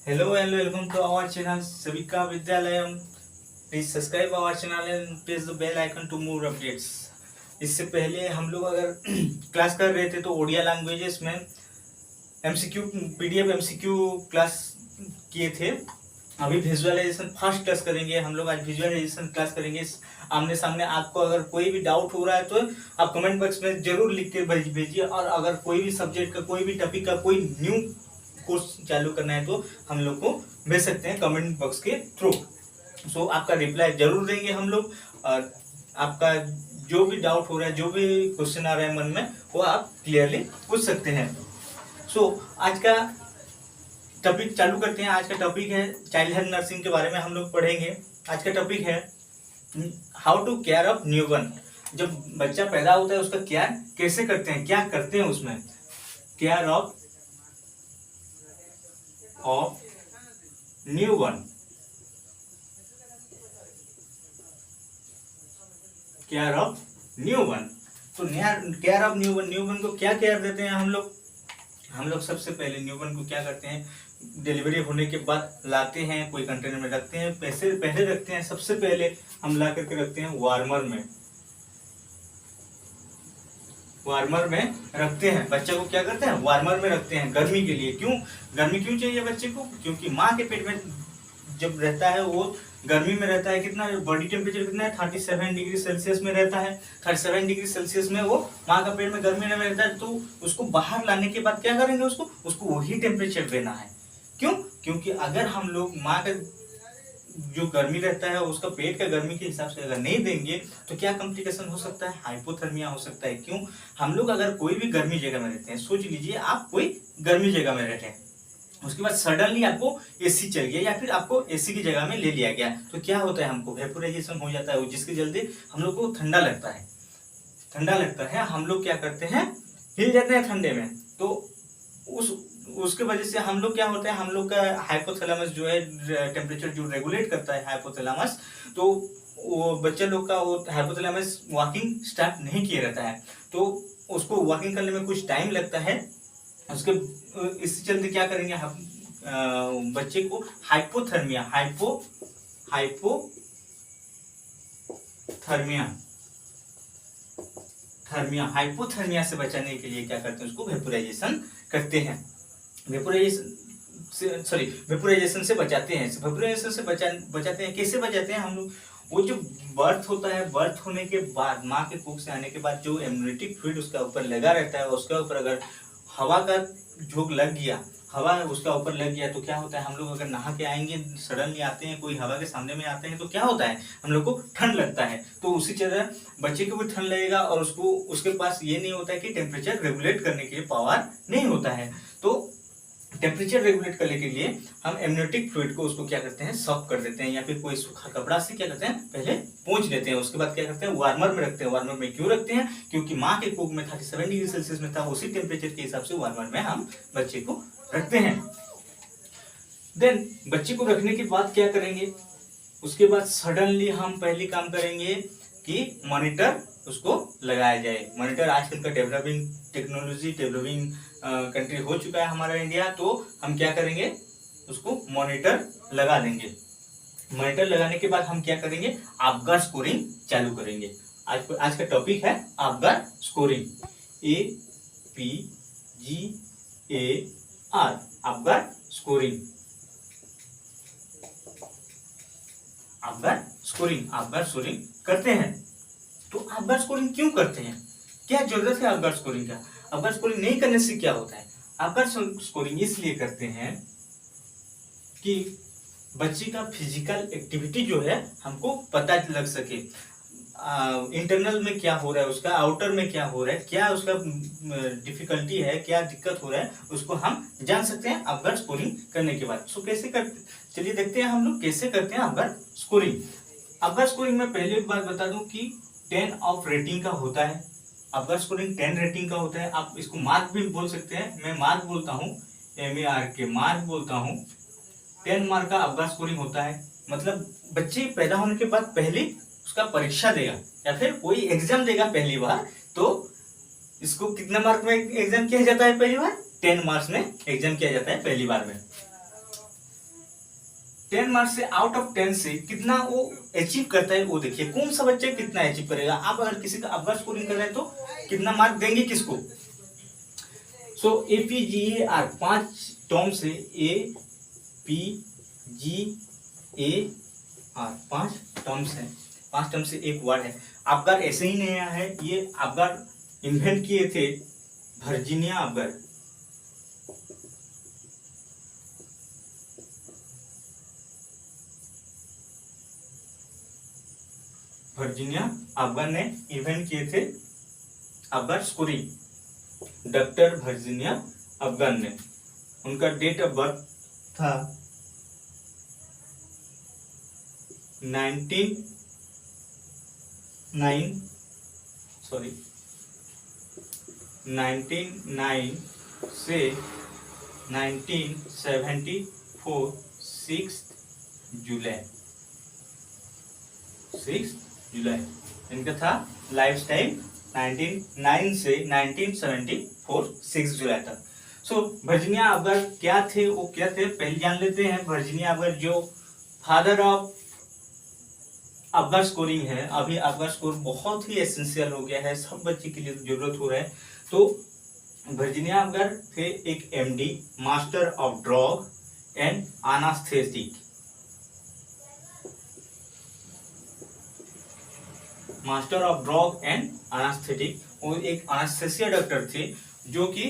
Hello and welcome to our channel Savika Vidyalayam. Please subscribe our channel and press the bell icon to more updates. इससे पहले हम लोग अगर class कर रहे थे तो ओडिया लैंग्वेजेस में एमसीक्यू पीडीएफ एमसीक्यू क्लास किए थे। अभी विजुअलाइजेशन फर्स्ट क्लास करेंगे हम लोग। आज विजुअलाइजेशन क्लास करेंगे आमने सामने। आपको अगर कोई भी डाउट हो रहा है तो आप कमेंट बॉक्स में जरूर लिख के भेजिए। और अगर कोई भी सब्जेक्ट का कोई भी टॉपिक का कोई न्यू कोर्स चालू करना है तो हम लोग को भेज सकते हैं कमेंट बॉक्स के थ्रू। सो आपका रिप्लाई जरूर देंगे हम लोग। और आपका जो भी डाउट हो रहा है, जो भी क्वेश्चन आ रहा है मन में, वो आप क्लियरली पूछ सकते हैं। सो आज का टॉपिक चालू करते हैं। आज का टॉपिक है चाइल्ड हेल्थ नर्सिंग के बारे में हम लोग पढ़ेंगे। आज का टॉपिक है how to care of newborn. जब बच्चा पैदा होता है उसका केयर कैसे करते हैं, क्या करते हैं उसमें। Care of newborn, care of newborn. तो केयर ऑफ न्यूबॉर्न को क्या केयर देते हैं हम लोग सबसे पहले न्यूबॉर्न को क्या करते हैं, डिलीवरी होने के बाद लाते हैं, कोई कंटेनर में रखते हैं। पहले रखते हैं, सबसे पहले हम ला करके रखते हैं वार्मर में रखते हैं। बच्चे को क्या करते हैं, वार्मर में रखते हैं गर्मी के लिए। गर्मी क्यों चाहिए बच्चे को? क्योंकि माँ के पेट में जब रहता है वो गर्मी में रहता है। कितना बॉडी टेम्परेचर कितना है, 37 डिग्री सेल्सियस में रहता है। 37 डिग्री सेल्सियस में वो माँ का पेट में गर्मी में रहता है। तो उसको बाहर लाने के बाद क्या करेंगे, उसको वही टेम्परेचर देना है। क्यों? क्योंकि अगर हम लोग माँ का जो गर्मी रहता है उसका पेट का गर्मी के हिसाब से अगर नहीं देंगे तो क्या कॉम्प्लिकेशन हो सकता है, हाइपोथर्मिया हो सकता है। क्यों? हम लोग अगर कोई भी गर्मी जगह में रहते हैं, सोच लीजिए आप कोई गर्मी जगह में रहते हैं, उसके बाद सडनली आपको एसी चल गया या फिर आपको एसी की जगह में ले लिया गया, तो क्या होता है, हमको वेपोराइजेशन हो जाता है, जिसके जल्दी हम लोग को ठंडा लगता है। हम लोग क्या करते हैं, हिल जाते हैं ठंडे में। तो उसके वजह से हम लोग क्या होता है, हम लोग का हाइपोथैलेमस जो है टेम्परेचर जो रेगुलेट करता है हाइपोथैलेमस, तो वो बच्चे लोग का वो हाइपोथैलेमस वॉकिंग स्टार्ट नहीं किया रहता है, तो उसको वॉकिंग करने में कुछ टाइम लगता है। उसके इससे जल्दी क्या करेंगे हम, बच्चे को हाइपोथर्मिया से बचाने के लिए क्या करते हैं, उसको वेपोराइजेशन करते हैं। वेपोराइजेशन से बचाते हैं। वेपोराइजेशन से बचाते हैं। कैसे बचाते हैं हम लोग, वो जो बर्थ होता है, बर्थ होने के बाद माँ के कोख से आने के बाद जो एमनियोटिक फ्लूइड उसका ऊपर लगा रहता है, उसके ऊपर अगर हवा का झोंक लग गया, हवा उसका ऊपर लग गया, तो क्या होता है, हम लोग अगर नहा के आएंगे, सडनली आते हैं, कोई हवा के सामने में आते हैं, तो क्या होता है, हम लोग को ठंड लगता है। तो उसी तरह बच्चे को भी ठंड लगेगा और उसके पास ये नहीं होता है कि टेम्परेचर रेगुलेट करने के लिए पावर नहीं होता है। तो टेम्परेचर रेगुलेट करने के लिए हम एमनियोटिक फ्लूइड को उसको क्या करते हैं, सॉक कर देते हैं, या फिर कोई सूखा कपड़ा से क्या करते हैं, पहले पोंछ लेते हैं। उसके बाद क्या करते हैं, वार्मर में रखते हैं। वार्मर में क्यों रखते हैं? क्योंकि माँ के कोख में 37 डिग्री सेल्सियस में था, उसी टेम्परेचर के हिसाब से वार्मर में हम बच्चे को रखते हैं। देन बच्चे को रखने के बाद क्या करेंगे, उसके बाद सडनली हम पहले काम करेंगे कि मॉनिटर उसको लगाया जाए। मॉनिटर आजकल का डेवलपिंग कंट्री हो चुका है हमारा इंडिया, तो हम क्या करेंगे, उसको मॉनिटर लगा देंगे। मॉनिटर लगाने के बाद हम क्या करेंगे, आपगार स्कोरिंग चालू करेंगे। आज का टॉपिक है आपगार स्कोरिंग, APGAR, आपगार स्कोरिंग। आपगार स्कोरिंग करते हैं। तो आपगार स्कोरिंग क्यों करते हैं, क्या जरूरत है आपगार स्कोरिंग का? आपगार स्कोरिंग नहीं करने से क्या होता है? आपगार स्कोरिंग इसलिए करते हैं कि बच्चे का फिजिकल एक्टिविटी जो है हमको पता लग सके। इंटरनल में क्या हो रहा है उसका, आउटर में क्या हो रहा है, क्या उसका डिफिकल्टी है, क्या दिक्कत हो रहा है, उसको हम जान सकते हैं आपगार स्कोरिंग करने के बाद। सो कैसे करते, चलिए देखते हैं हम लोग कैसे करते हैं आपगार स्कोरिंग। आपगार स्कोरिंग में पहले एक बात बता दूं कि 10 ऑफ रेटिंग का होता है। आपगार स्कोरिंग 10 रेटिंग का होता है। आप इसको मार्क भी बोल सकते हैं, मैं मार्क बोलता हूँ, MARK मार्क बोलता हूँ। 10 मार्क का आपगार स्कोरिंग होता है। मतलब बच्चे पैदा होने के बाद पहले उसका परीक्षा देगा या फिर कोई एग्जाम देगा पहली बार, तो इसको कितना मार्क में एग्जाम किया जाता है पहली बार, 10 मार्क्स में एग्जाम किया जाता है पहली बार में। 10 मार्क्स से आउट ऑफ 10 से कितना वो अचीव करता है वो देखिए। कौन सा बच्चा कितना अचीव करेगा। आप अगर किसी का अबगर स्कोरिंग कर रहे हैं तो कितना मार्क देंगे किसको। सो APGAR 5 टर्म से APGAR 5 टर्म्स है, 5 टर्म से एक वर्ड है। अबगर ऐसे ही नहीं आया है, ये अबगर इन्वेंट किए थे वर्जीनिया अबगर। वर्जीनिया अबगर ने इन्वेंट किए थे अबगर स्कोरिंग। डॉक्टर वर्जीनिया अबगर ने, उनका डेट ऑफ बर्थ था 1909 से 1974 6 जुलाई इनका था लाइफ टाइम 1909 से 1974 6 जुलाई तक। सो वर्जीनिया अबगर क्या थे, वो क्या थे पहले जान लेते हैं। वर्जीनिया अबगर जो फादर ऑफ अबगर स्कोरिंग है, अभी अबगर स्कोर बहुत ही एसेंशियल हो गया है, सब बच्चे के लिए जरूरत हो रहा है। तो वर्जीनिया अबगर थे एक MD, master of drug and anaesthetic, master of drug and anaesthetic. वो एक एनास्थेसिया डॉक्टर थे जो कि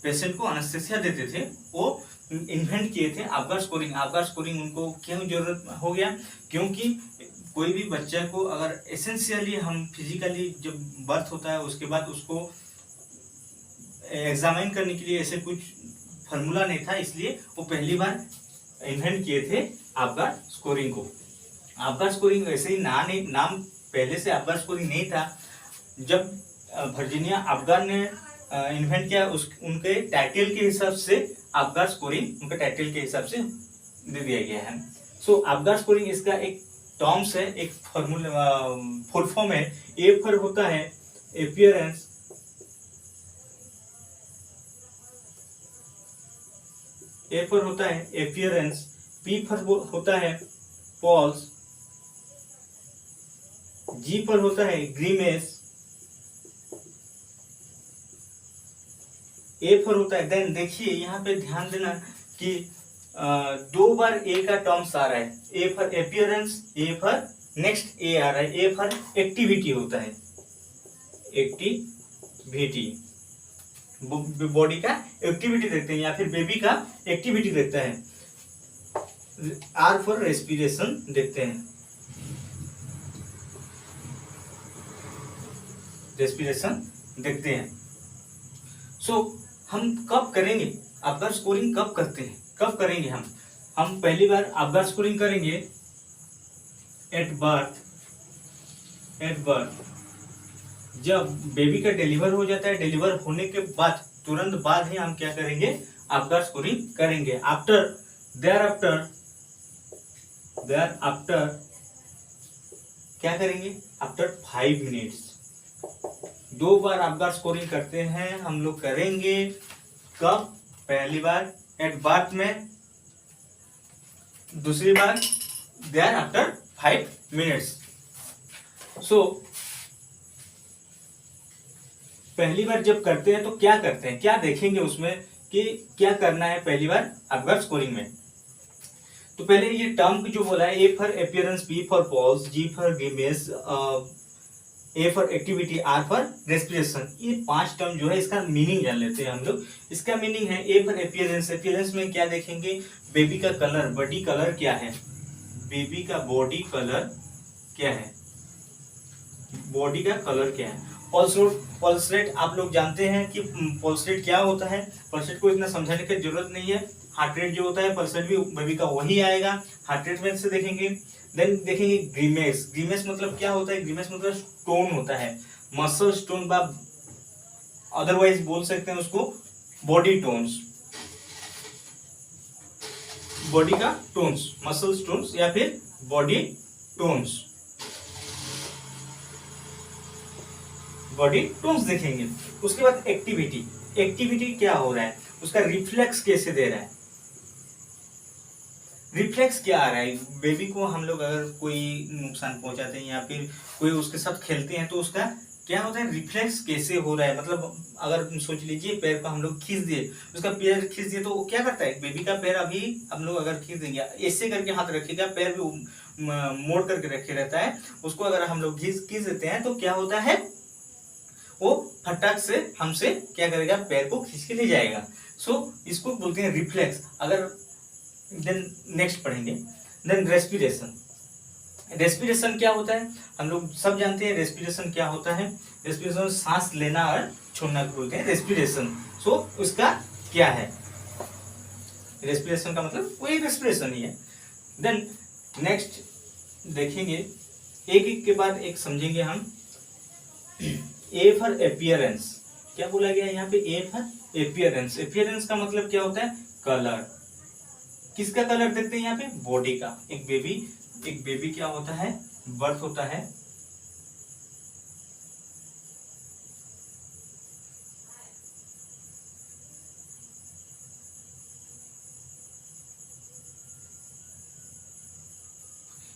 पेशेंट को एनास्थेसिया देते थे। वो इन्वेंट किए थे अबगर स्कोरिंग। अबगर स्कोरिंग उनको क्यों जरूरत हो गया, क्योंकि कोई भी बच्चा को अगर एसेंशियली हम फिजिकली जब बर्थ होता है उसके बाद उसको एग्जामिन करने के लिए ऐसे कुछ फार्मूला नहीं था, इसलिए वो पहली बार इन्वेंट किए थे अबगर स्कोरिंग को। अबगर स्कोरिंग वैसे ही नाम पहले से अबगर स्कोरिंग नहीं था। जब वर्जीनिया अबगर ने इन्वेंट किया उनके टाइटल के हिसाब से अबगर स्कोरिंग उनके टाइटल के हिसाब से दे दिया गया है। सो अबगर स्कोरिंग इसका एक टर्म्स है, एक फॉर्मूला फुल फॉर्म है। ए फॉर होता है अपीयरेंस, ए फॉर होता है अपीयरेंस, पी फॉर होता है पॉल्स, जी पर होता है ग्रीमेस, ए पर होता है। देन देखिए यहाँ पे ध्यान देना कि 2 बार ए का टर्म्स आ रहा है। A for appearance, A for next A आ रहा है, ए फॉर एक्टिविटी होता है, एक्टिविटी बॉडी का एक्टिविटी देखते हैं या फिर बेबी का एक्टिविटी देखता है। आर फॉर रेस्पिरेशन देखते हैं, रेस्पिरेशन देखते हैं। सो हम कब करेंगे अबगर स्कोरिंग, कब करते हैं, कब करेंगे हम पहली बार अबगर स्कोरिंग करेंगे एट बर्थ। जब बेबी का डिलीवर हो जाता है, डिलीवर होने के बाद तुरंत बाद ही हम क्या करेंगे अबगर स्कोरिंग करेंगे। देयर आफ्टर क्या करेंगे, आफ्टर 5 मिनट्स 2 बार अबगर स्कोरिंग करते हैं हम लोग करेंगे। कब, पहली बार एट बर्थ में, दूसरी बार देयर आफ्टर 5 मिनट्स। सो पहली बार जब करते हैं तो क्या करते हैं, क्या देखेंगे उसमें कि क्या करना है पहली बार अबगर स्कोरिंग में। तो पहले ये टर्म जो बोला है, A for appearance, B for pulse, G for grimace, A for activity, R for respiration, ये 5 टर्म जो है इसका मीनिंग जान लेते हैं हम लोग। इसका मीनिंग है ए फॉर अपीयरेंस, अपीयरेंस में क्या देखेंगे, बेबी का कलर, बॉडी कलर क्या है, बेबी का बॉडी कलर क्या है, बॉडी का कलर क्या है। पल्स रेट आप लोग जानते हैं कि पल्स रेट क्या होता है, पल्स रेट को इतना समझाने की जरूरत नहीं है। हार्ट रेट जो होता है पल्स रेट भी बेबी का वही आएगा, हार्ट रेट में से देखेंगे। देन देखेंगे ग्रीमेस, ग्रीमेस मतलब क्या होता है, ग्रीमेस मतलब स्टोन होता है, मसल स्टोन, बा अदरवाइज बोल सकते हैं उसको बॉडी टोन्स, बॉडी का टोन्स, मसल स्टोन्स या फिर बॉडी टोन्स, बॉडी टोन्स देखेंगे। उसके बाद एक्टिविटी, एक्टिविटी क्या हो रहा है, उसका रिफ्लेक्स कैसे दे रहा है, रिफ्लेक्स क्या आ रहा है, बेबी को हम लोग अगर कोई नुकसान पहुंचाते हैं या फिर कोई उसके साथ खेलते हैं तो उसका क्या होता है, रिफ्लेक्स कैसे हो रहा है। मतलब अगर सोच लीजिए पैर को हम लोग खींच दिए, उसका पैर खींच दिए तो वो क्या करता है, बेबी का पैर अभी हम लोग अगर खींच देंगे, ऐसे करके हाथ रखेगा, पैर भी मोड़ करके रखे रहता है, उसको अगर हम लोग खींच देते हैं तो क्या होता है, वो फटाक से हमसे क्या करेगा, पैर को खींच के ले जाएगा। सो इसको बोलते हैं रिफ्लेक्स। अगर देन नेक्स्ट पढ़ेंगे, देन रेस्पिरेशन। रेस्पिरेशन क्या होता है, हम लोग सब जानते हैं रेस्पिरेशन क्या होता है। रेस्पिरेशन सांस लेना और छोड़ना को बोलते हैं रेस्पिरेशन। सो उसका क्या है, रेस्पिरेशन का मतलब वही रेस्पिरेशन ही है। देन नेक्स्ट देखेंगे, एक एक के बाद एक समझेंगे हम। ए फॉर अपीयरेंस, क्या बोला गया यहाँ पे, ए फॉर अपीयरेंस। अपीयरेंस का मतलब क्या होता है, कलर। किसका कलर देखते हैं यहाँ पे, बॉडी का। एक बेबी क्या होता है, बर्थ होता है,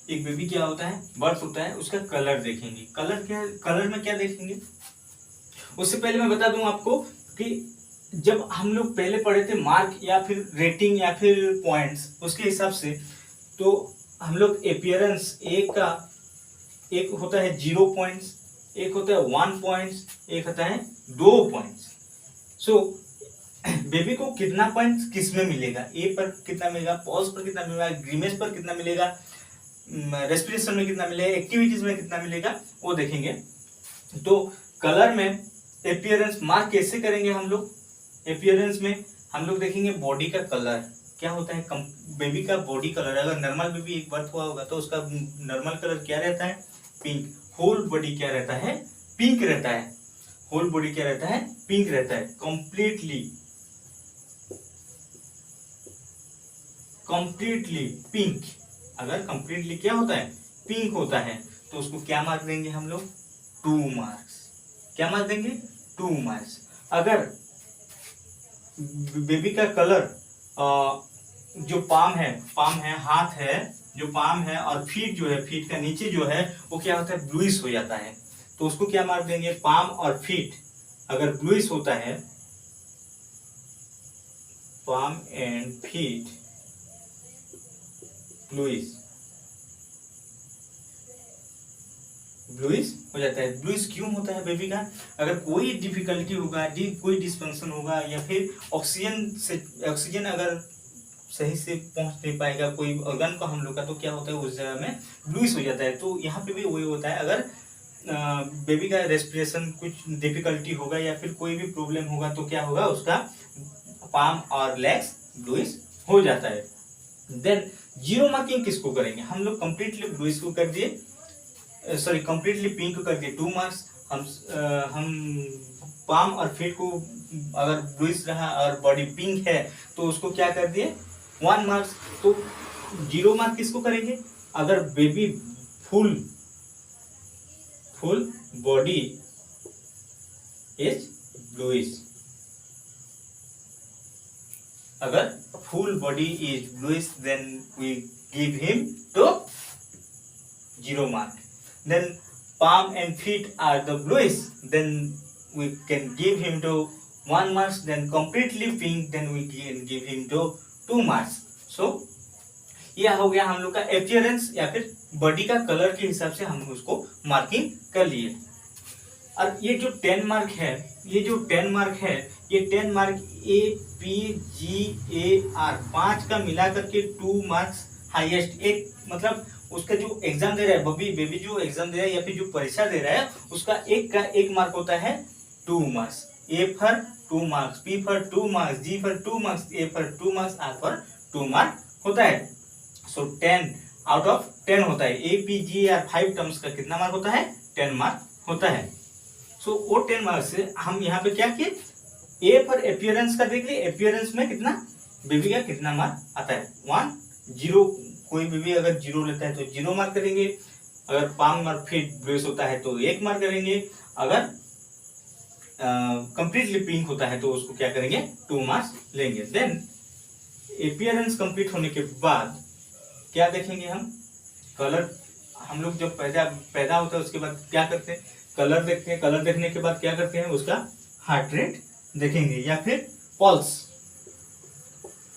एक बेबी क्या होता है, बर्थ होता है, उसका कलर देखेंगे। कलर क्या, कलर में क्या देखेंगे, उससे पहले मैं बता दूं आपको कि जब हम लोग पहले पढ़े थे मार्क या फिर रेटिंग या फिर पॉइंट्स, उसके हिसाब से तो हम लोग अपीयरेंस एक होता है 0 पॉइंट्स, एक होता है 1 पॉइंट्स, एक होता है 2 पॉइंट्स। सो बेबी को कितना पॉइंट किस में मिलेगा, ए पर कितना मिलेगा, पॉज पर कितना मिलेगा, ग्रीमेज पर कितना मिलेगा, रेस्पिरेशन में कितना मिलेगा, एक्टिविटीज में कितना मिलेगा, वो देखेंगे। तो कलर में अपीयरेंस मार्क कैसे करेंगे हम लोग, अपीयरेंस में हम लोग देखेंगे बॉडी का कलर क्या होता है, बेबी का बॉडी कलर। अगर नॉर्मल बेबी एक बर्थ हुआ होगा तो उसका नॉर्मल कलर क्या रहता है, पिंक। होल बॉडी क्या रहता है, पिंक रहता है। होल बॉडी क्या रहता है, पिंक रहता है। Completely pink. अगर कंप्लीटली क्या होता है, पिंक होता है तो उसको क्या मार्क देंगे हम लोग, 2 मार्क्स। क्या मार्क देंगे, 2 मार्क्स। अगर बेबी का कलर जो पाम है, हाथ है, जो पाम है और फीट जो है, फीट का नीचे जो है वो क्या होता है, ब्लूइश हो जाता है, तो उसको क्या मार्क देंगे, पाम और फीट अगर ब्लूइश होता है, पाम एंड फीट ब्लूइश हो जाता है। ब्लूइश क्यों होता है बेबी का, अगर कोई डिफिकल्टी होगा, कोई डिस्फंक्शन होगा या फिर ऑक्सीजन अगर सही से पहुंच नहीं पाएगा कोई ऑर्गन को हम लोग का, तो क्या होता है उस जगह में ब्लूइश हो जाता है। तो यहाँ पे भी वही होता है, अगर बेबी का रेस्पिरेशन कुछ डिफिकल्टी होगा या फिर कोई भी प्रॉब्लम होगा तो क्या होगा, उसका पाम और लेग्स ब्लूइश हो जाता है। देन 0 मार्किंग किसको करेंगे, हम लोग कंप्लीटली ब्लूइश को कर दिए, सॉरी कंप्लीटली पिंक को कर दिए 2 मार्क्स। हम पाम और फीट को अगर ब्लूइश रहा और बॉडी पिंक है तो उसको क्या कर दिए, 1 मार्क्स। तो 0 मार्क किसको करेंगे, अगर baby full body is bluish, अगर full body is bluish then we give him तो 0 mark. Then palm and feet are the bluish, then we can give him to 1 marks. Then completely pink, then we can give him to 2 marks. So यह हो गया हम लोग का appearance या फिर body का कलर के हिसाब से हम उसको मार्किंग कर लिए। और ये जो 10 मार्क है, ये 10 मार्क APGAR 5 का मिला करके 2 मार्क्स हाईएस्ट। एक मतलब उसका जो एग्जाम दे रहा है बेबी जो एग्जाम दे रहा है या फिर जो परीक्षा दे रहा है उसका एक मार्क होता है 2 marks. A for 2 marks, P for 2 marks, G for 2 marks, A for 2 marks, R for 2 mark होता है। सो 10 आउट ऑफ 10 होता है। APGAR 5 टर्म्स का कितना मार्क होता है, 10 मार्क होता है। सो वो 10 मार्क्स से हम यहाँ पे क्या किए, A फॉर अपीयरेंस का देख लिए, अपीयरेंस में कितना बेबी का कितना मार्क आता है, 1 0। कोई बेबी अगर 0 लेता है तो 0 मार्क करेंगे, अगर पाम और फीट ब्लूइश होता है तो 1 मार्क करेंगे, अगर कंप्लीटली पिंक होता है तो उसको क्या करेंगे, 2 मार्क्स लेंगे। देन अपीयरेंस कंप्लीट होने के बाद क्या देखेंगे हम, कलर। हम लोग जब पैदा होता है उसके बाद क्या करते हैं, कलर देखते हैं। कलर देखने के बाद क्या करते हैं, उसका हार्ट रेट देखेंगे, या फिर pulse,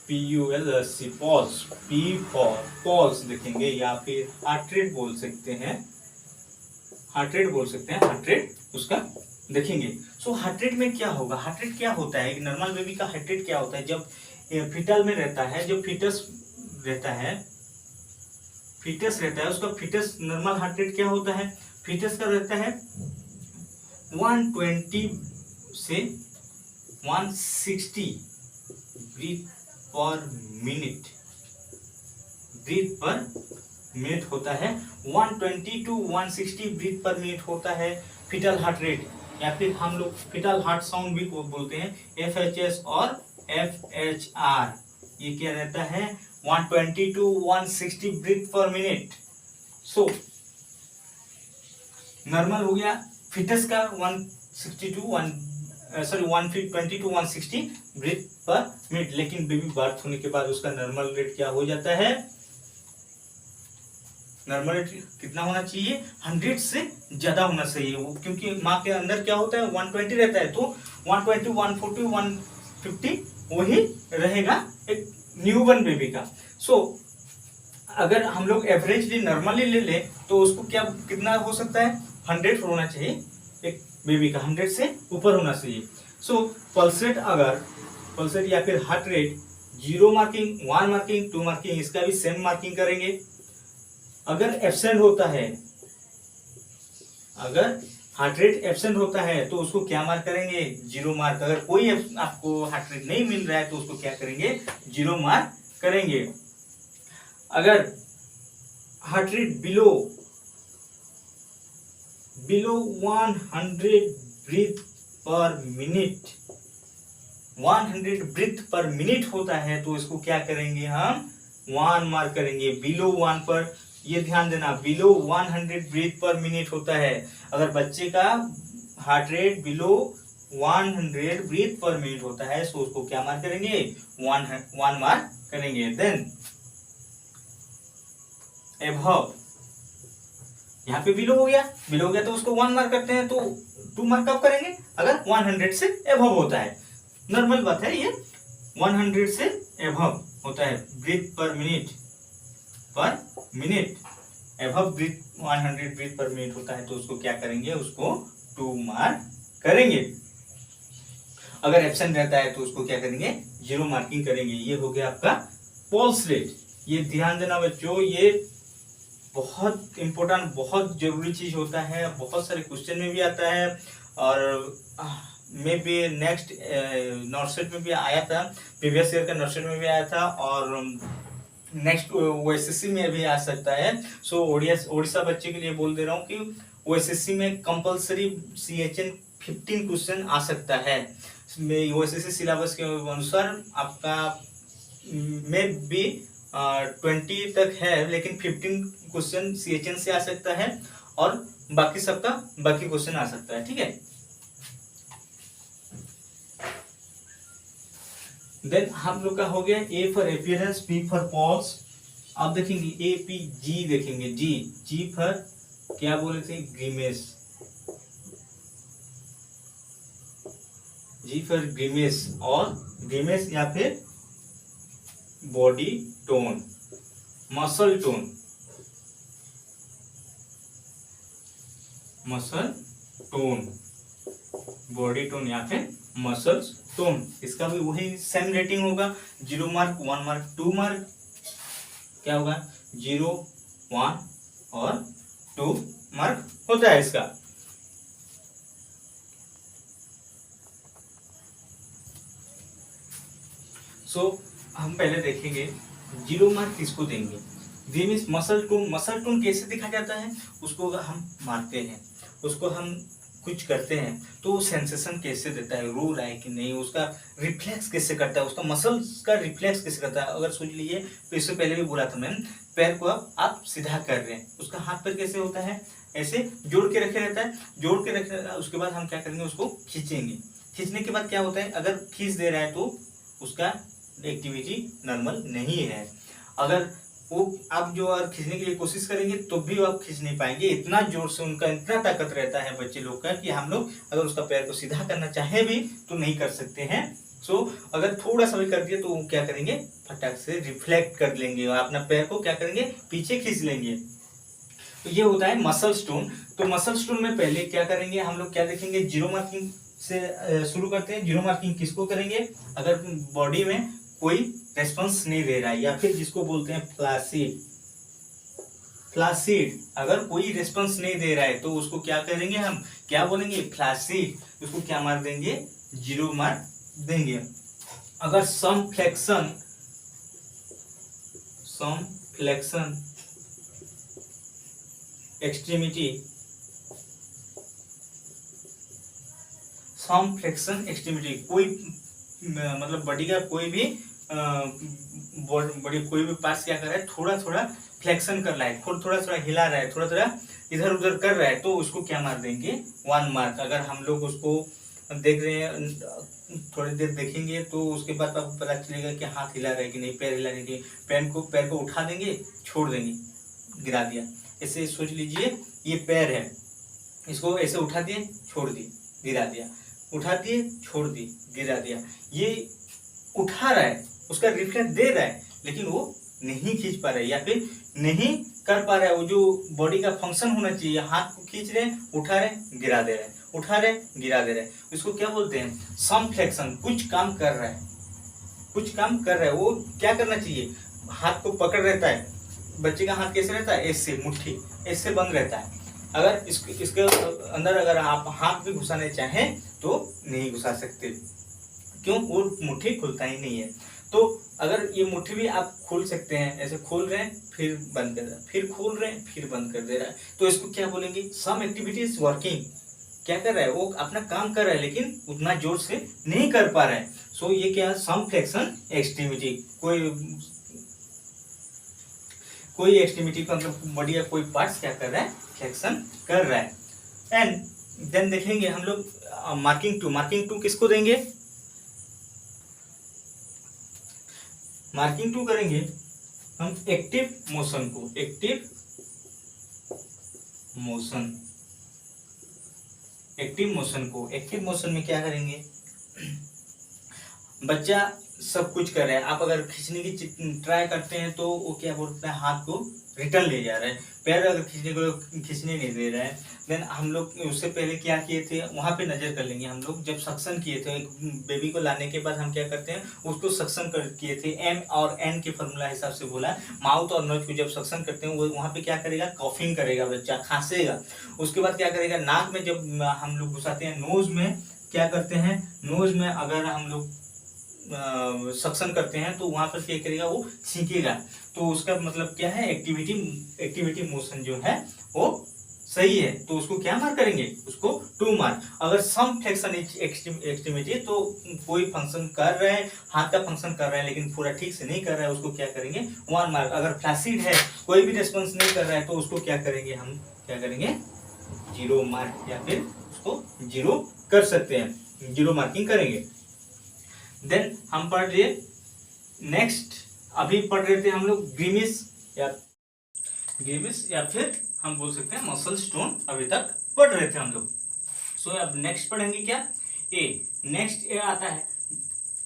PULS, pulse, P for pulse देखेंगे, या फिर हार्ट रेट बोल सकते हैं, हार्ट रेट बोल सकते हैं, हार्ट रेट उसका देखेंगे। सो हार्ट रेट में क्या होगा, हार्ट रेट क्या होता है, एक नॉर्मल बेबी का हार्ट रेट क्या होता है, जब फीटल में रहता है, जो फीटस रहता है, उसका फीटस नॉर्मल हार्ट रेट क्या होता है, फीटस का रहता है 120 से 160 breath per minute, breathe per minute होता है, 120 टू 160 ब्रीथ पर मिनट होता है फीटल हार्ट रेट, या फिर हम लोग फीटल हार्ट साउंड भी बोलते हैं, FHS और FHR। ये क्या रहता है, 120 to 160 breath per minute. So normal हो गया फिटस का 120 टू 160 ब्रीथ पर मिनट, लेकिन बेबी बर्थ होने के बाद उसका नॉर्मल रेट क्या हो जाता है, नॉर्मल रेट कितना होना चाहिए, 100 से ज्यादा होना चाहिए वो, क्योंकि माँ के अंदर क्या होता है 120 रहता है, तो 120, 140, 150 वही रहेगा एक न्यूबॉर्न बेबी का। सो अगर हम लोग एवरेजली नॉर्मली ले ले तो उसको क्या कितना हो सकता है, 100 होना चाहिए एक बेबी का, 100 से ऊपर होना चाहिए। सो पल्स रेट, अगर पल्स रेट या फिर heart rate 0 marking, 1 marking, 2 marking, इसका भी सेम मार्किंग करेंगे। अगर एब्सेंट होता है, अगर हार्ट रेट एब्सेंट होता है तो उसको क्या मार्क करेंगे, 0 मार्क। अगर कोई आपको हार्ट रेट नहीं मिल रहा है तो उसको क्या करेंगे, 0 मार्क करेंगे। अगर heart rate below 100 breath per minute, 100 breath per minute होता है तो इसको क्या करेंगे, हम 1 मार्क करेंगे। बिलो 1 पर, ये ध्यान देना, बिलो 100 ब्रीथ पर मिनट होता है। अगर बच्चे का heart rate below 100 breath per minute होता है तो उसको क्या मार्क करेंगे, 1 मार्क करेंगे। देन एबव, यहाँ पे बिलो हो गया, तो उसको 1 मार्क करते हैं, तो 2 मार्क कब करेंगे, अगर 100 से एबव होता है। नॉर्मल बात है ये, 100 से एबव होता है breath per minute, above breath 100 breath per minute होता है तो उसको क्या करेंगे, उसको 2 मार्क करेंगे। अगर एब्सेंट रहता है तो उसको क्या करेंगे, 0 मार्किंग करेंगे। ये हो गया आपका पल्स रेट। ये ध्यान देना बच्चों, ये बहुत इंपॉर्टेंट, बहुत जरूरी चीज होता है, बहुत सारे क्वेश्चन में भी आता है, और मे बी नेक्स्ट नॉर्सेट में भी आया था, प्रीवियस ईयर का नॉर्सेट में भी आया था, और नेक्स्ट ओएसएससी में भी आ सकता है। सो ओडिशा बच्चे के लिए बोल दे रहा हूँ कि ओएसएससी में कंपलसरी CHN 15 क्वेश्चन आ सकता है। ओएसएससी सिलेबस के अनुसार आपका में भी 20 तक है, लेकिन 15 क्वेश्चन CHN से आ सकता है, और बाकी सबका बाकी क्वेश्चन आ सकता है, ठीक है। देन हम लोग का हो गया A for appearance, P for pause. अब देखेंगे AP, G देखेंगे, G फॉर क्या बोले थे, ग्रीमेस, G फॉर ग्रीमेस, और ग्रीमेस या फिर body tone, muscle tone, body tone या फिर मसल्स टोन। इसका भी वही सेम रेटिंग होगा, 0 मार्क, 1 मार्क, 2 मार्क, क्या होगा 0, 1 और 2 मार्क होता है इसका। सो हम पहले देखेंगे 0 मार्क किसको देंगे। मीन्स मसल टोन कैसे दिखा जाता है, उसको अगर हम मारते हैं, उसको हम कुछ करते हैं तो सेंसेशन कैसे देता है, रो रहा है कि नहीं, उसका रिफ्लेक्स कैसे करता है, उसका मसल्स का रिफ्लेक्स कैसे करता है। अगर सोच लीजिए, तो इससे पहले भी बोला था मैंने, पैर को आप सीधा कर रहे हैं, उसका हाथ पैर कैसे होता है, ऐसे जोड़ के रखे रहता है, जोड़ के रखे, उसके बाद हम क्या करेंगे, उसको खींचेंगे। खींचने के बाद क्या होता है, अगर खींच दे रहा है तो उसका एक्टिविटी नॉर्मल नहीं है। अगर वो आप जो और खींचने के लिए कोशिश करेंगे तो भी वो आप खींच नहीं पाएंगे, इतना जोर से उनका इतना ताकत रहता है बच्चे लोग का कि हम लोग अगर उसका पैर को सीधा करना चाहे भी तो नहीं कर सकते हैं। सो अगर थोड़ा सा भी कर दिया तो वो क्या करेंगे, फटाक से रिफ्लेक्ट कर लेंगे और अपना पैर को क्या करेंगे, पीछे खींच लेंगे। तो ये होता है मसल स्टोन। तो मसल स्टोन में पहले क्या करेंगे हम लोग, क्या देखेंगे, जीरो मार्किंग से शुरू करते हैं। जीरो मार्किंग किसको करेंगे, अगर बॉडी में कोई रेस्पॉन्स नहीं दे रहा है, या फिर जिसको बोलते हैं फ्लासिड, फ्लासिड अगर कोई रेस्पॉन्स नहीं दे रहा है तो उसको क्या करेंगे, हम क्या बोलेंगे, फ्लासिड। उसको क्या मार देंगे, जीरो मार्क देंगे। अगर सम फ्लेक्शन एक्सट्रीमिटी, सम फ्लेक्शन एक्सट्रीमिटी, कोई मतलब बॉडी का कोई भी बॉडी कोई भी पार्ट क्या कर रहा है, थोड़ा थोड़ा फ्लेक्शन कर रहा है, थोड़ा थोड़ा हिला रहा है, थोड़ा थोड़ा इधर उधर कर रहा है, तो उसको क्या मार देंगे, 1 मार्क। अगर हम लोग उसको देख रहे हैं, थोड़ी देर देखेंगे तो उसके बाद आपको पता चलेगा कि हाथ हिला रहा है कि नहीं, पैर हिला रहा है कि, पैर को उठा देंगे, छोड़ देंगे, गिरा दिया। ऐसे सोच लीजिए ये पैर है, इसको ऐसे उठा दिए, छोड़ दिए, गिरा दिया, उठा दिए, छोड़ दिए, गिरा दिया। ये उठा रहा है, उसका रिफ्लेक्ट दे रहा है, लेकिन वो नहीं खींच पा रहा है या फिर नहीं कर पा रहा है। वो जो बॉडी का फंक्शन होना चाहिए, हाथ को खींच रहे, उठा रहे, गिरा दे रहे, उठा रहे, गिरा दे रहे, इसको क्या बोलते हैं, सम फ्लेक्शन। कुछ काम कर रहा है, कुछ काम कर रहा है, वो क्या करना चाहिए, हाथ को पकड़ रहता है। बच्चे का हाथ कैसे रहता है, ऐसे, मुट्ठी ऐसे बंद रहता है। अगर इसके अंदर अगर आप हाथ भी घुसाने चाहें तो नहीं घुसा सकते, क्यों, वो मुट्ठी खुलता ही नहीं है। तो अगर ये मुट्ठी भी आप खोल सकते हैं, ऐसे खोल रहे हैं फिर बंद कर रहे हैं, फिर खोल रहे हैं फिर बंद कर दे रहा है, तो इसको क्या बोलेंगे, सम एक्टिविटी इज वर्किंग। क्या कर रहा है, वो अपना काम कर रहा है लेकिन उतना जोर से नहीं कर पा रहा है। सो ये क्या है, सम फ्लेक्शन एक्सट्रीमिटी। कोई एक्सट्रीमिटी का मतलब बॉडी का कोई पार्ट्स क्या कर रहा है, फ्लेक्शन कर रहा है। एंड देन देखेंगे हम लोग मार्किंग 2। मार्किंग 2 किसको देंगे, मार्किंग 2 करेंगे हम एक्टिव मोशन को। एक्टिव मोशन, एक्टिव मोशन को, एक्टिव मोशन में क्या करेंगे, बच्चा सब कुछ कर रहा है, आप अगर खींचने की ट्राई करते हैं तो वो क्या बोलता है, हाथ को रिटर्न ले जा रहा है। पैर अगर खींचने नहीं दे रहा है, देन हम लोग उससे पहले क्या किए थे, वहां पे नजर कर लेंगे। हम लोग जब सक्शन किए थे, बेबी को लाने के बाद हम क्या करते हैं, उसको सक्शन किए थे, एम और एन के फॉर्मूला हिसाब से बोला। माउथ और नोज को जब सक्शन करते हैं, वो वहां पे क्या करेगा, कॉफिंग करेगा, बच्चा खांसेगा। उसके बाद क्या करेगा, नाक में जब हम लोग घुसाते हैं, नोज में क्या करते हैं, नोज में अगर हम लोग सक्शन करते हैं तो वहां पर क्या करेगा, वो छींकेगा। तो उसका मतलब क्या है, एक्टिविटी मोशन जो है वो सही है, तो उसको क्या मार्क करेंगे, उसको 2 मार्क। अगर सम फ्लेक्शन एक्सट्रीमिटी, तो कोई फंक्शन कर रहा है, हाथ का फंक्शन कर रहा है लेकिन पूरा ठीक से नहीं कर रहा है, उसको क्या करेंगे, 1 मार्क। अगर फ्लैसिड है, कोई भी रिस्पॉन्स नहीं कर रहा है, तो उसको क्या करेंगे, हम क्या करेंगे, 0 मार्क, या फिर उसको 0 कर सकते हैं, 0 मार्किंग करेंगे। देन हम पढ़ रहे नेक्स्ट, अभी पढ़ रहे थे हम लोग ग्रीमिस या फिर हम बोल सकते हैं मसल स्टोन, अभी तक पढ़ रहे थे हम लोग। सो अब नेक्स्ट पढ़ेंगे क्या, ए। नेक्स्ट ए आता है,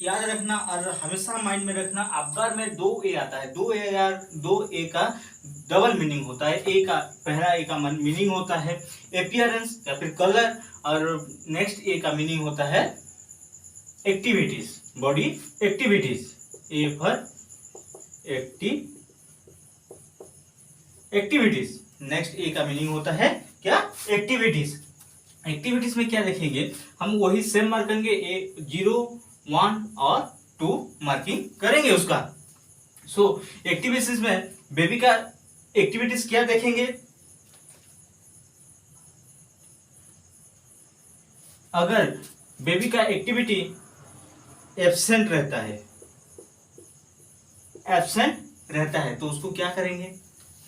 याद रखना और हमेशा माइंड में रखना, अब्बर में 2 ए आता है। 2 ए का डबल मीनिंग होता है। ए का पहला ए का मीनिंग होता है अपीयरेंस या फिर कलर, और नेक्स्ट ए का मीनिंग होता है activities, body activities. A for activities. Next A का मीनिंग होता है क्या, एक्टिविटीज। एक्टिविटीज में क्या देखेंगे, हम वही सेम मार्क करेंगे, ए 0, 1 और 2 मार्किंग करेंगे उसका। सो एक्टिविटीज में बेबी का एक्टिविटीज क्या देखेंगे, अगर बेबी का एक्टिविटी एब्सेंट रहता है, तो उसको क्या करेंगे,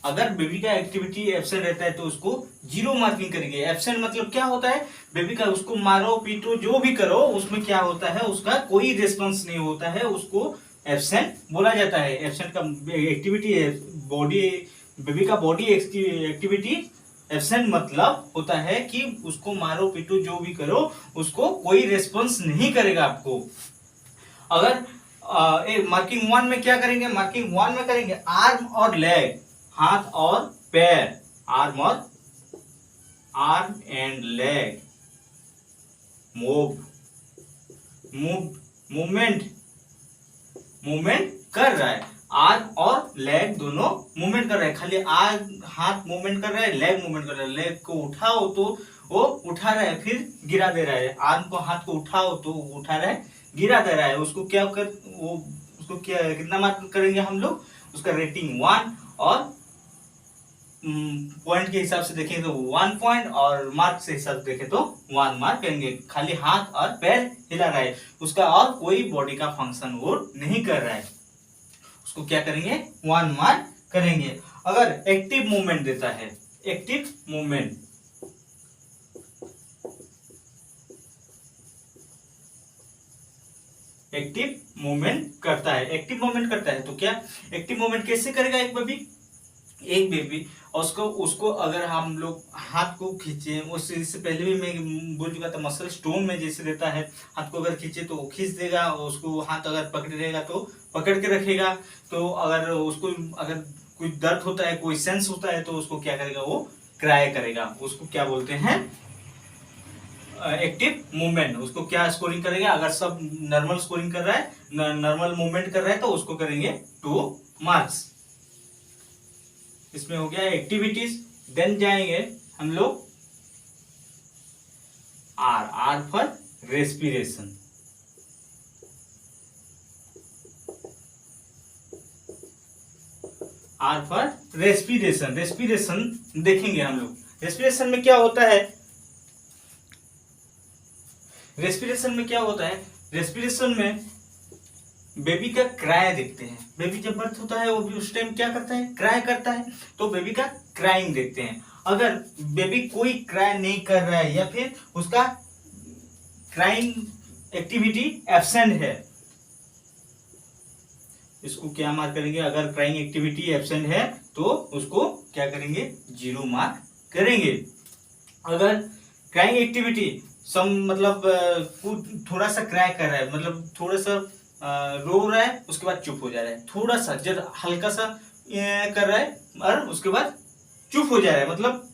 अगर बेबी का एक्टिविटी एब्सेंट रहता है तो उसको 0 मार्किंग करेंगे। एब्सेंट मतलब क्या होता है, बेबी का उसको मारो पीटो जो भी करो, उसमें क्या होता है, उसका कोई रिस्पॉन्स नहीं होता है, उसको एब्सेंट बोला जाता है। एब्सेंट का एक्टिविटी बेबी का बॉडी एक्टिविटी एब्सेंट मतलब होता है कि उसको मारो पीटो जो भी करो, उसको कोई रेस्पॉन्स नहीं करेगा आपको। अगर मार्किंग 1 में क्या करेंगे, मार्किंग 1 में करेंगे आर्म और लेग, हाथ और पैर, आर्म एंड लेग, मूवमेंट कर रहा है, आर्म और लेग दोनों मूवमेंट कर रहा है। खाली हाथ मूवमेंट कर रहा है, लेग मूवमेंट कर रहा है। लेग को उठाओ तो वो उठा रहा है, फिर गिरा दे रहा है। आर्म को, हाथ को उठाओ तो उठा रहा है, गिरा दे रहा है। उसको कितना मार्क करेंगे हम लोग, उसका रेटिंग 1, और पॉइंट के हिसाब से देखें तो 1 पॉइंट, और मार्क से हिसाब से देखें तो 1 मार्क करेंगे। खाली हाथ और पैर हिला रहा है, उसका और कोई बॉडी का फंक्शन वो नहीं कर रहा है, उसको क्या करेंगे, 1 मार्क करेंगे। अगर एक्टिव मूवमेंट देता है, एक्टिव मूवमेंट करता है तो क्या एक्टिव मूवमेंट कैसे करेगा एक बेबी, और उसको अगर हम लोग हाथ को खींचे, उससे पहले भी मैं बोल चुका था, मसल स्टोन में जैसे देता है, हाथ को अगर खींचे तो वो खींच देगा, और उसको हाथ अगर पकड़ेगा तो पकड़ के रखेगा। तो अगर उसको अगर कोई दर्द होता है, कोई सेंस होता है, तो उसको क्या करेगा, वो क्राई करेगा। उसको क्या बोलते हैं, एक्टिव मूवमेंट। उसको क्या स्कोरिंग करेगा, अगर सब नॉर्मल स्कोरिंग कर रहा है, नॉर्मल मूवमेंट कर रहा है, तो उसको करेंगे 2 मार्क्स। इसमें हो गया एक्टिविटीज। देन जाएंगे हम लोग R for respiration. R for respiration देखेंगे हम लोग। रेस्पिरेशन में क्या होता है, रेस्पिरेशन में बेबी का क्राई देखते हैं। बेबी जब बर्थ होता है वो भी उस टाइम क्या करता है, क्राई करता है, तो बेबी का क्राइंग देखते हैं। अगर बेबी कोई क्राई नहीं कर रहा है, या फिर उसका क्राइंग एक्टिविटी एब्सेंट है, इसको क्या मार्क करेंगे, अगर क्राइंग एक्टिविटी एब्सेंट है तो उसको क्या करेंगे, 0 मार्क करेंगे। अगर क्राइंग एक्टिविटी मतलब थोड़ा सा क्राई कर रहा है, मतलब थोड़ा सा रो रहा है, उसके बाद चुप हो जा रहा है, थोड़ा सा जब हल्का सा कर रहा है और उसके बाद चुप हो जा रहा है, मतलब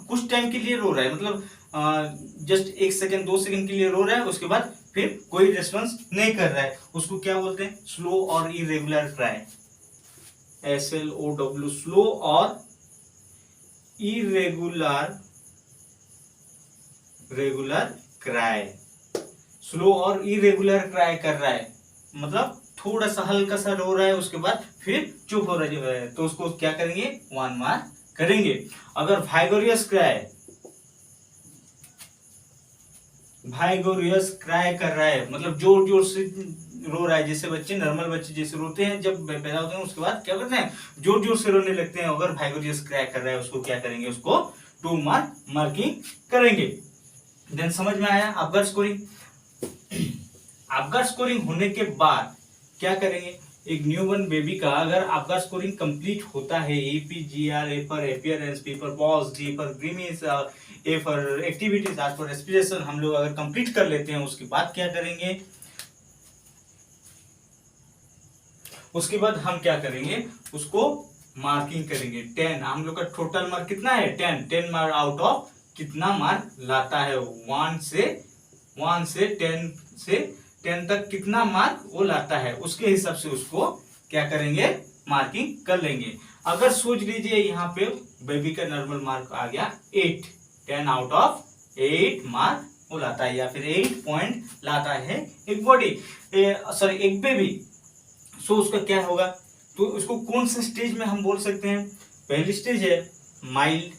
कुछ टाइम के लिए रो रहा है, मतलब जस्ट 1 सेकंड 2 सेकंड के लिए रो रहा है, उसके बाद फिर कोई रिस्पॉन्स नहीं कर रहा है, उसको क्या बोलते हैं, स्लो और इरेगुलर क्राई। SLOW, स्लो और इरेगुलर क्राई। स्लो और इरेगुलर क्राई कर रहा है, मतलब थोड़ा सा हल्का सा रो रहा है, उसके बाद फिर चुप हो रहा है, तो उसको क्या करेंगे, 1 मार्क करेंगे। अगर वाइगोरियस क्राई कर रहा है, मतलब जोर जोर से रो रहा है, जैसे बच्चे नॉर्मल बच्चे जैसे रोते हैं जब पैदा होते हैं, उसके बाद क्या करते हैं, जोर जोर से रोने लगते हैं। अगर वाइगोरियस क्राई कर रहा है, उसको क्या करेंगे, उसको 2 मार्किंग करेंगे। देन समझ में आया आपका स्कोरिंग। आपका स्कोरिंग होने के बाद क्या करेंगे, एक न्यूबॉर्न बेबी का अगर आपका स्कोरिंग कंप्लीट होता है, APGR, A for appearance, B for pause, D for grimace, A for activities, R for respiration, हम लोग अगर कंप्लीट कर लेते हैं, उसके बाद क्या करेंगे, उसके बाद हम क्या करेंगे, उसको मार्किंग करेंगे 10। हम लोग का टोटल मार्क कितना है, 10 मार्क आउट ऑफ कितना मार्क लाता है, 1 से 10 तक कितना मार्क वो लाता है, उसके हिसाब से उसको क्या करेंगे, मार्किंग कर लेंगे। अगर सोच लीजिए यहाँ पे बेबी का नॉर्मल मार्क आ गया 8, 10 आउट ऑफ 8 मार्क वो लाता है, या फिर 8 पॉइंट लाता है एक बेबी, सो उसका क्या होगा, तो उसको कौन सा स्टेज में हम बोल सकते हैं। पहली स्टेज है माइल्ड,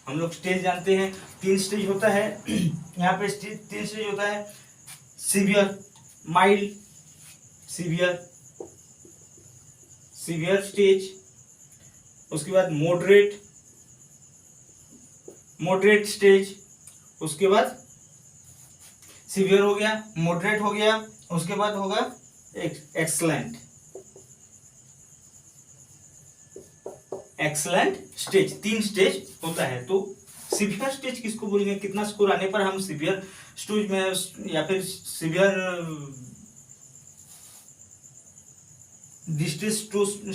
हम लोग स्टेज जानते हैं 3 स्टेज होता है, यहाँ पे 3 स्टेज होता है, सीवियर, माइल्ड, सीवियर स्टेज, उसके बाद मॉडरेट स्टेज, उसके बाद सीवियर हो गया, मॉडरेट हो गया, उसके बाद होगा एक्सलेंट, एक्सलेंट स्टेज, 3 स्टेज होता है। तो सीवियर स्टेज किसको बोलेंगे? कितना स्कोर आने पर हम सीवियर स्टेज में या फिर सीवियर डिस्ट्रेस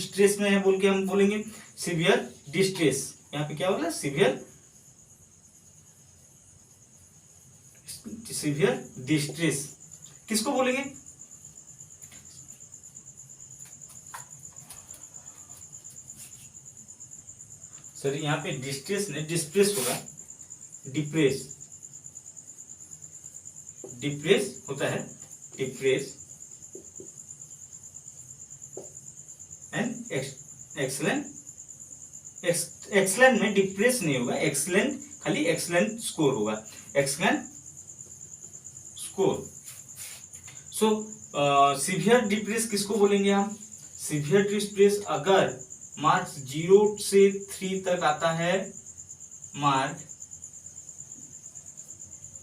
स्ट्रेस में है बोल के हम बोलेंगे सीवियर डिस्ट्रेस। यहाँ पे क्या बोला? सीवियर डिस्ट्रेस किसको बोलेंगे? सॉरी, यहाँ पे डिस्ट्रेस नहीं, डिस्ट्रेस होगा, डिप्रेस, डिप्रेस होता है, डिप्रेस एंड एक्सलेंट। एक्सलेंट में डिप्रेस नहीं होगा, एक्सलेंट खाली एक्सलेंट स्कोर होगा, एक्सलेंट स्कोर। सो सीवियर डिप्रेस किसको बोलेंगे हम? सीवियर डिप्रेस अगर मार्क्स 0 से 3 तक आता है, मार्क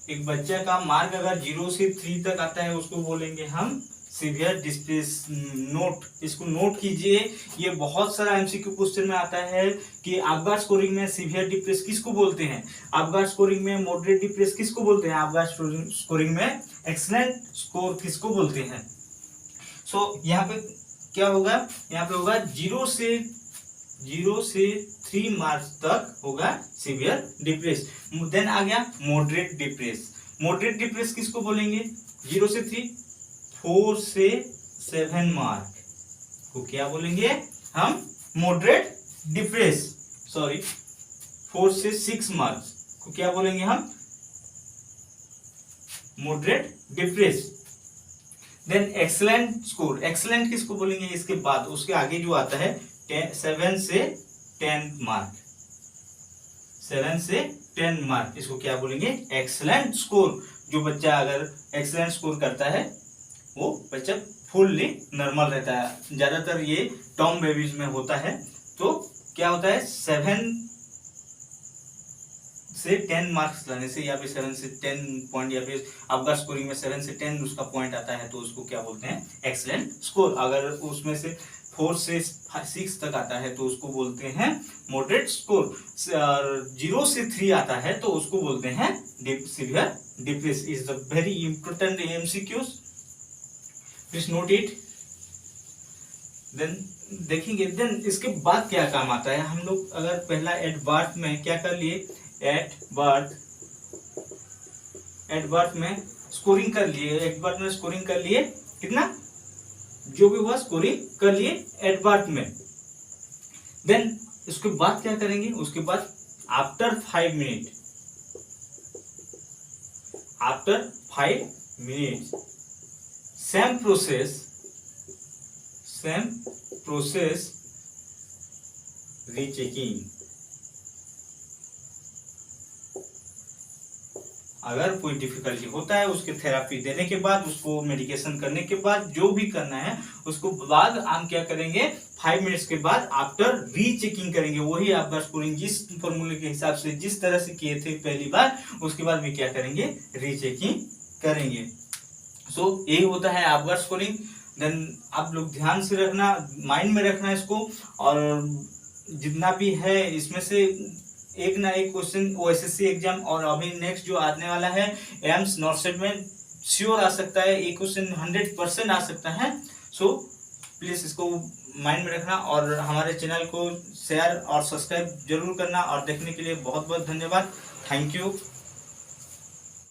एक बच्चे का मार्क अगर 0 से 3 तक आता है उसको बोलेंगे हम सीवियर डिस्ट्रेस। नोट, इसको नोट कीजिए, ये बहुत सारा एमसीक्यू क्वेश्चन में आता है कि अबगार्ड स्कोरिंग में सीवियर डिप्रेस किसको बोलते हैं, अबगार्ड स्कोरिंग में मॉडरेट डिप्रेस किसको बोलते हैं, अबगार्ड स्कोरिंग में एक्सलेंट स्कोर किसको बोलते हैं। सो यहाँ पे क्या होगा? यहाँ पे होगा 0 से 3 मार्क्स तक होगा सीवियर डिप्रेस। देन आ गया मॉडरेट डिप्रेस। मॉडरेट डिप्रेस किसको बोलेंगे? 0 से 3, 4 से 7 मार्क को क्या बोलेंगे हम? Moderate depress. सॉरी, 4 से 6 मार्क्स को क्या बोलेंगे हम? Moderate depress. Then excellent score, excellent किसको बोलेंगे? इसके बाद उसके आगे जो आता है 7 से 10 मार्क, 7 से 10 मार्क, इसको क्या बोलेंगे? Excellent score. जो बच्चा अगर एक्सलेंट स्कोर करता है वो बच्चा फुल्ली नॉर्मल रहता है। ज्यादातर ये टॉम बेबीज में होता है। तो क्या होता है? 7 से 10 मार्क्स लाने से या फिर 7 से 10 पॉइंट या फिर अबगार्ड स्कोरिंग में 7 से 10 उसका पॉइंट आता है तो उसको क्या बोलते हैं? Excellent score. अगर उसमें से 4 से 6 तक आता है तो उसको बोलते हैं मॉडरेट स्कोर। 0 से 3 आता है तो उसको बोलते हैं severe depress. Is the very important MCQs, please note it. Then देखेंगे, देन इसके बाद क्या काम आता है। हम लोग अगर पहला एट बर्थ में क्या कर लिए? एट बर्थ में स्कोरिंग कर लिए, एट बर्थ में स्कोरिंग कर लिए, कितना जो भी हुआ स्कोरिंग कर लिए एट बर्थ में। देन उसके बाद क्या करेंगे? उसके बाद after 5 minute, after 5 minute same process rechecking. अगर कोई डिफिकल्टी होता है उसके थेरापी देने के बाद, उसको मेडिकेशन करने के बाद, जो भी करना है उसको बाद हम क्या करेंगे? 5 मिनट्स के बाद आफ्टर रीचेकिंग करेंगे। वही आपका स्कोरिंग जिस फॉर्मूले के हिसाब से जिस तरह से किए थे पहली बार, उसके बाद भी क्या करेंगे? रीचेकिंग करेंगे। सो यही होता है आपका स्कोरिंग। देन आप लोग ध्यान से रखना, माइंड में रखना इसको, और जितना भी है इसमें से एक ना एक क्वेश्चन ओएसएससी एग्जाम और अभी नेक्स्ट जो आने वाला है एम्स नॉर्सेट में श्योर आ सकता है, एक क्वेश्चन 100% आ सकता है। सो प्लीज इसको माइंड में रखना और हमारे चैनल को शेयर और सब्सक्राइब जरूर करना। और देखने के लिए बहुत बहुत धन्यवाद। Thank you.